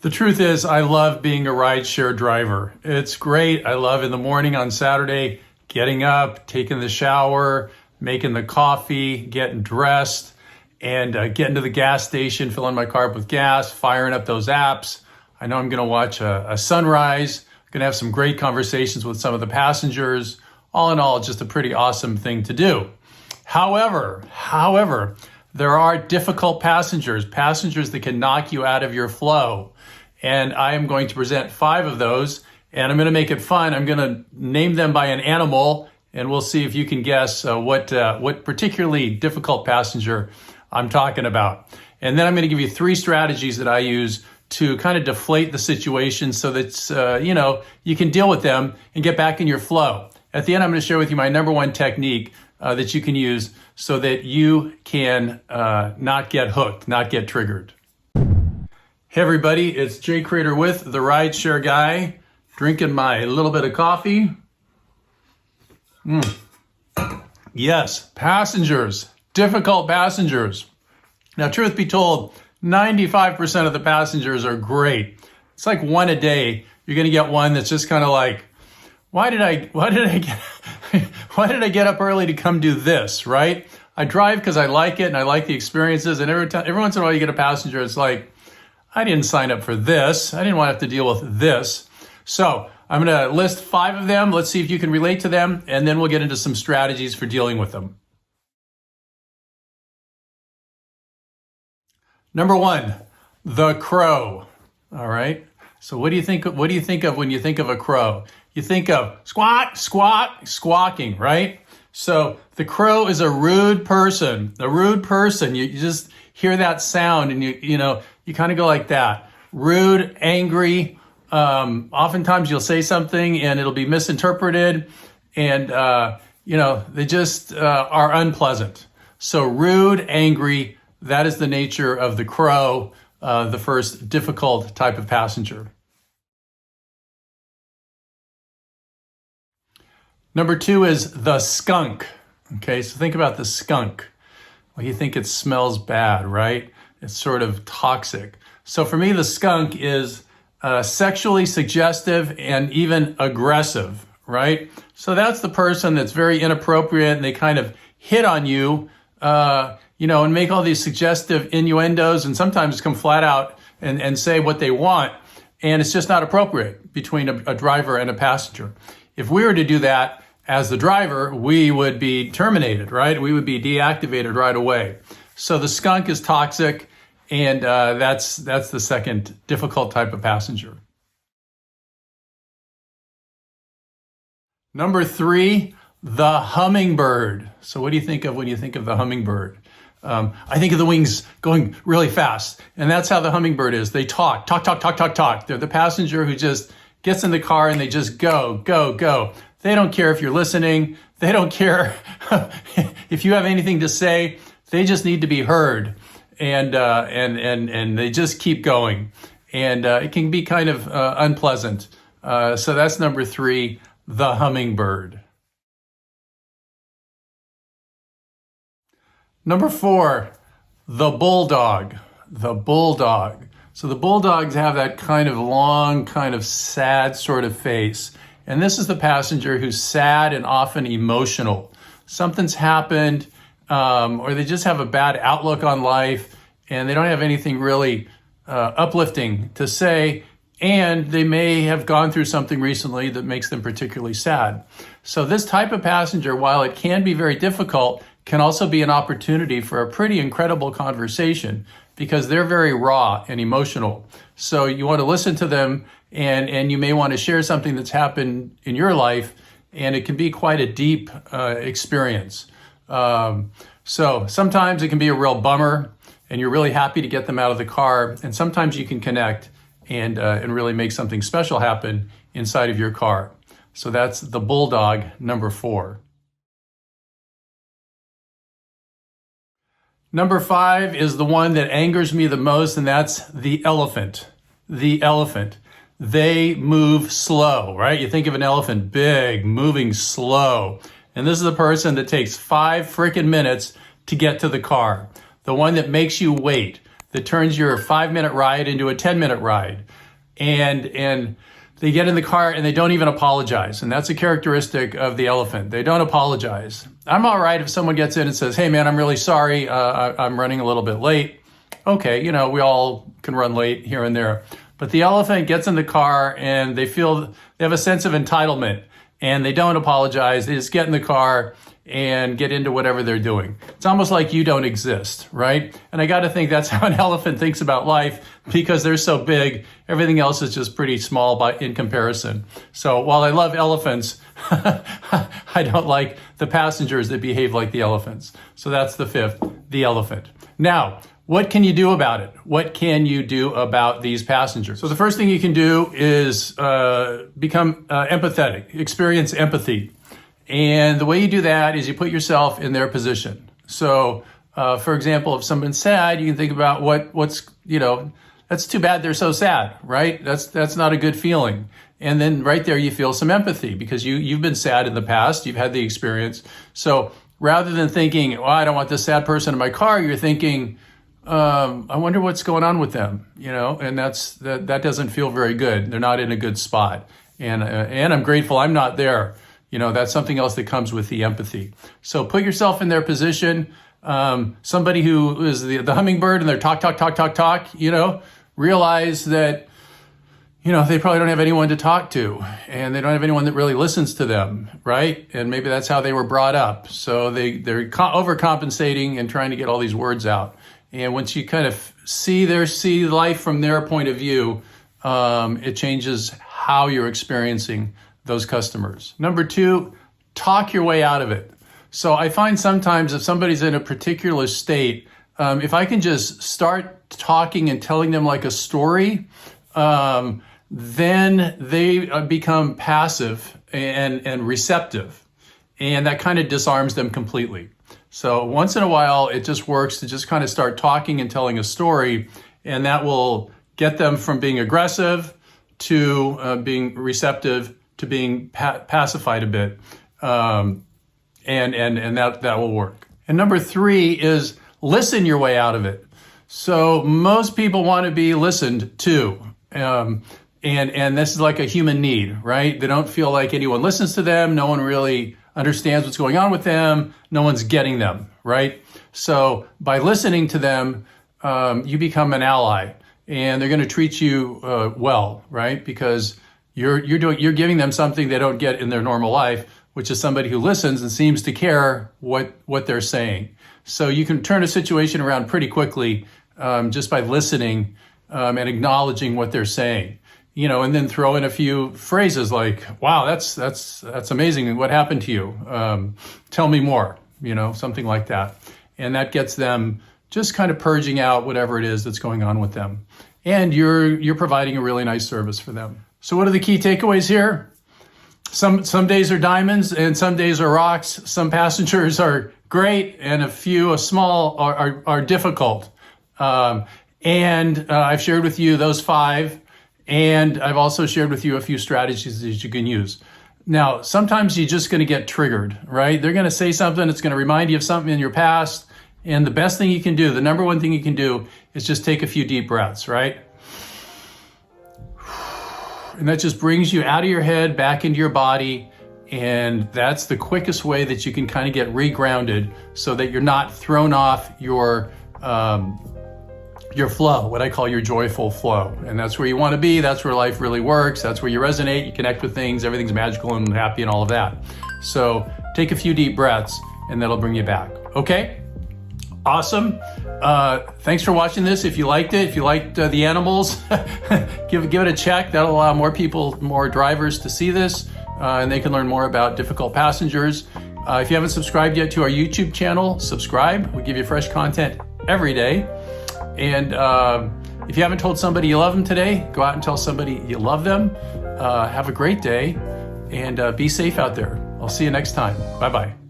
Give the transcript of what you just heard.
The truth is, I love being a rideshare driver. It's great. I love in the morning on Saturday, getting up, taking the shower, making the coffee, getting dressed, and getting to the gas station, filling my car up with gas, firing up those apps. I know I'm going to watch a sunrise. I'm going to have some great conversations with some of the passengers. All in all, just a pretty awesome thing to do. However, there are difficult passengers that can knock you out of your flow. And I am going to present 5 of those, and I'm going to make it fun. I'm going to name them by an animal, and we'll see if you can guess what particularly difficult passenger I'm talking about. And then I'm going to give you 3 strategies that I use to kind of deflate the situation so that you can deal with them and get back in your flow. At the end, I'm going to share with you my number 1 technique that you can use so that you can not get hooked, not get triggered. Hey everybody, it's Jay Crater with the RideShare Guy, drinking my little bit of coffee. Yes, passengers, difficult passengers. Now, truth be told, 95% of the passengers are great. It's like one a day. You're going to get one that's just kind of like, why did I get up early to come do this, right? I drive because I like it and I like the experiences, and every once in a while you get a passenger, it's like, I didn't sign up for this. I didn't want to have to deal with this. So I'm going to list 5 of them. Let's see if you can relate to them, and then we'll get into some strategies for dealing with them. Number 1, the crow. All right. So what do you think of when you think of a crow? You think of squawk, squawk, squawking, right? So the crow is a rude person. You just hear that sound and you kind of go like that. Rude, angry. Oftentimes you'll say something and it'll be misinterpreted, and they just are unpleasant. So rude, angry, that is the nature of the crow, the first difficult type of passenger. Number 2 is the skunk. Okay, so think about the skunk. Well, you think it smells bad, right? It's sort of toxic. So for me, the skunk is sexually suggestive and even aggressive, right? So that's the person that's very inappropriate, and they kind of hit on you, and make all these suggestive innuendos, and sometimes come flat out and say what they want. And it's just not appropriate between a driver and a passenger. If we were to do that as the driver, we would be terminated, right? We would be deactivated right away. So the skunk is toxic, and that's the second difficult type of passenger. Number 3, the hummingbird. So what do you think of when you think of the hummingbird? I think of the wings going really fast, and that's how the hummingbird is. They talk. They're the passenger who just gets in the car and they just go. They don't care if you're listening. They don't care if you have anything to say. They just need to be heard, and they just keep going, and it can be kind of unpleasant. So that's number 3, the hummingbird. Number 4, the bulldog. The bulldog. So the bulldogs have that kind of long, kind of sad sort of face. And this is the passenger who's sad and often emotional. Something's happened, or they just have a bad outlook on life, and they don't have anything really uplifting to say, and they may have gone through something recently that makes them particularly sad. So this type of passenger, while it can be very difficult, can also be an opportunity for a pretty incredible conversation, because they're very raw and emotional. So you want to listen to them, and you may want to share something that's happened in your life, and it can be quite a deep experience. So sometimes it can be a real bummer, and you're really happy to get them out of the car, and sometimes you can connect and really make something special happen inside of your car. So that's the bulldog, number 4. Number 5 is the one that angers me the most, and that's the elephant. The elephant. They move slow, right? You think of an elephant, big, moving slow. And this is the person that takes 5 freaking minutes to get to the car. The one that makes you wait. that turns your 5-minute ride into a 10-minute ride. And they get in the car and they don't even apologize. And that's a characteristic of the elephant. They don't apologize. I'm all right if someone gets in and says, hey man, I'm really sorry. I'm running a little bit late. Okay, we all can run late here and there. But the elephant gets in the car and they have a sense of entitlement and they don't apologize. They just get in the car and get into whatever they're doing. It's almost like you don't exist, right? And I got to think that's how an elephant thinks about life, because they're so big, everything else is just pretty small in comparison. So while I love elephants, I don't like the passengers that behave like the elephants. So that's the fifth, the elephant. Now, what can you do about it? What can you do about these passengers? So the first thing you can do is become empathetic, experience empathy. And the way you do that is you put yourself in their position. So, for example, if someone's sad, you can think about what's that's too bad they're so sad, right? That's not a good feeling. And then right there you feel some empathy because you've been sad in the past, you've had the experience. So rather than thinking, oh, I don't want this sad person in my car, you're thinking, I wonder what's going on with them, and that doesn't feel very good. They're not in a good spot. And I'm grateful I'm not there. That's something else that comes with the empathy. So put yourself in their position. Somebody who is the hummingbird and they're talk, realize that, they probably don't have anyone to talk to and they don't have anyone that really listens to them, right? And maybe that's how they were brought up. So they're overcompensating and trying to get all these words out. And once you kind of see life from their point of view, it changes how you're experiencing those customers. Number 2, talk your way out of it. So I find sometimes if somebody's in a particular state, if I can just start talking and telling them like a story, then they become passive and receptive. And that kind of disarms them completely. So once in a while, it just works to just kind of start talking and telling a story, and that will get them from being aggressive to being receptive to being pacified a bit, and that will work. And number 3 is listen your way out of it. So most people want to be listened to, and this is like a human need, right? They don't feel like anyone listens to them. No one really understands what's going on with them. No one's getting them, right? So by listening to them, you become an ally, and they're going to treat you well, right? Because you're giving them something they don't get in their normal life, which is somebody who listens and seems to care what they're saying. So you can turn a situation around pretty quickly just by listening and acknowledging what they're saying. And then throw in a few phrases like, wow, that's amazing. What happened to you? Tell me more, something like that. And that gets them just kind of purging out whatever it is that's going on with them. And you're providing a really nice service for them. So what are the key takeaways here? Some days are diamonds and some days are rocks. Some passengers are great and a small are difficult. And I've shared with you those 5. And I've also shared with you a few strategies that you can use. Now, sometimes you're just going to get triggered, right? They're going to say something that's going to remind you of something in your past. And the best thing you can do, the number one thing you can do, is just take a few deep breaths, right? And that just brings you out of your head, back into your body. And that's the quickest way that you can kind of get regrounded so that you're not thrown off your flow, what I call your joyful flow. And that's where you want to be. That's where life really works. That's where you resonate, you connect with things, everything's magical and happy and all of that. So take a few deep breaths and that'll bring you back. Okay? Awesome. Thanks for watching this. If you liked it, if you liked the animals, give it a check. That'll allow more drivers to see this, and they can learn more about difficult passengers. If you haven't subscribed yet to our YouTube channel, subscribe. We give you fresh content every day. And if you haven't told somebody you love them today, go out and tell somebody you love them. Have a great day and be safe out there. I'll see you next time. Bye-bye.